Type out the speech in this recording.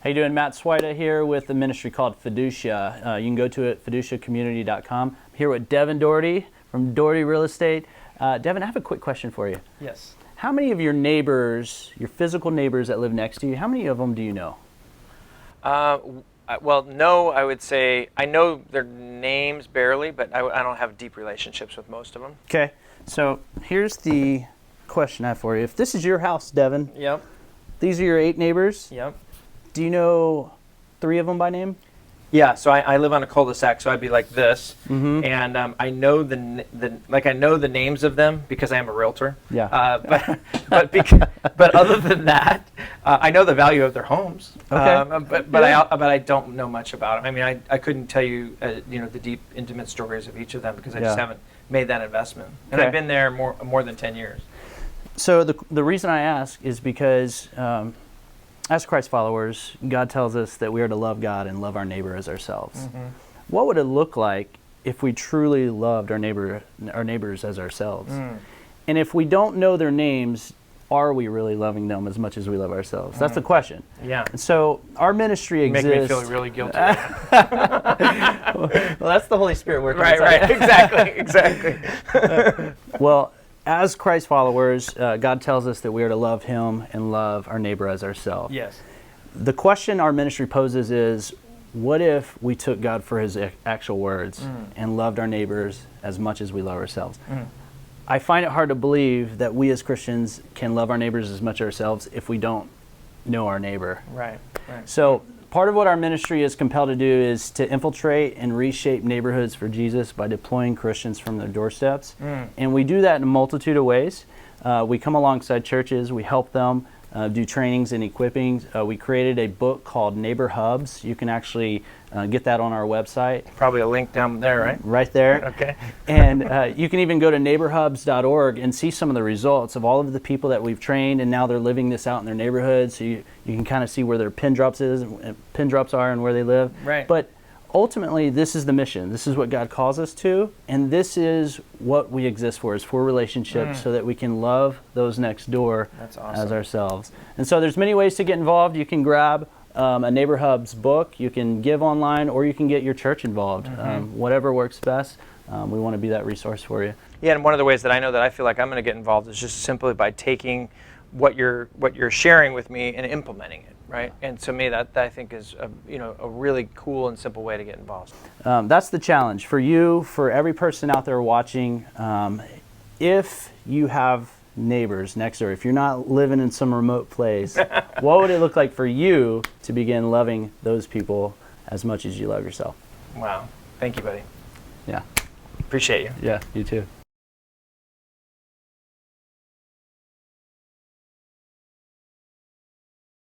How you doing? Matt Svajda here with a ministry called Fiducia. You can go to it, fiduciacommunity.com. I'm here with Devin Doherty from Doherty Real Estate. Devin, I have a quick question for you. Yes. How many of your neighbors, your physical neighbors that live next to you, how many of them do you know? Well, no, I would say I know their names barely, but I don't have deep relationships with most of them. Okay, so here's the question I have for you. If this is your house, Devin, Yep. these are your 8 neighbors. Yep. Do you know 3 of them by name? Yeah, so I live on a cul-de-sac, so I'd be like this, Mm-hmm. and I know I know the names of them because I am a realtor. Yeah. But other than that, I know the value of their homes. Okay. But I don't know much about them. I mean, I couldn't tell you the deep, intimate stories of each of them because I just haven't made that investment, and Okay. I've been there more than 10 years. So the reason I ask is because as Christ followers, God tells us that we are to love God and love our neighbor as ourselves. Mm-hmm. What would it look like if we truly loved our neighbors as ourselves? And if we don't know their names, are we really loving them as much as we love ourselves? That's the question. Yeah. And so our ministry You exists. make me feel really guilty. Well, that's the Holy Spirit working. Right. Exactly. Well, as Christ followers, God tells us that we are to love Him and love our neighbor as ourselves. Yes. The question our ministry poses is, what if we took God for His actual words and loved our neighbors as much as we love ourselves? I find it hard to believe that we as Christians can love our neighbors as much as ourselves if we don't know our neighbor. Right. So part of what our ministry is compelled to do is to infiltrate and reshape neighborhoods for Jesus by deploying Christians from their doorsteps. And we do that in a multitude of ways. We come alongside churches, we help them do trainings and equipping. We created a book called Neighbor Hubs. You can actually get that on our website. Probably a link down there, right? Right there. Okay. And you can even go to neighborhubs.org and see some of the results of all of the people that we've trained, and now they're living this out in their neighborhoods. So you can kind of see where their pin drops are and where they live. Right. But ultimately, this is the mission. This is what God calls us to, and this is what we exist for, is for relationships so that we can love those next door That's awesome. as ourselves. And so there's many ways to get involved. You can grab a Neighbor Hubs book, you can give online, or you can get your church involved. Whatever works best, we want to be that resource for you. Yeah, and one of the ways that I know that I feel like I'm going to get involved is just simply by taking what you're sharing with me and implementing it, right? And to me, that I think is a really cool and simple way to get involved. That's the challenge for you, for every person out there watching. If you have neighbors next door, if you're not living in some remote place, what would it look like for you to begin loving those people as much as you love yourself? Wow. Thank you, buddy. Yeah. Appreciate you. Yeah, you too.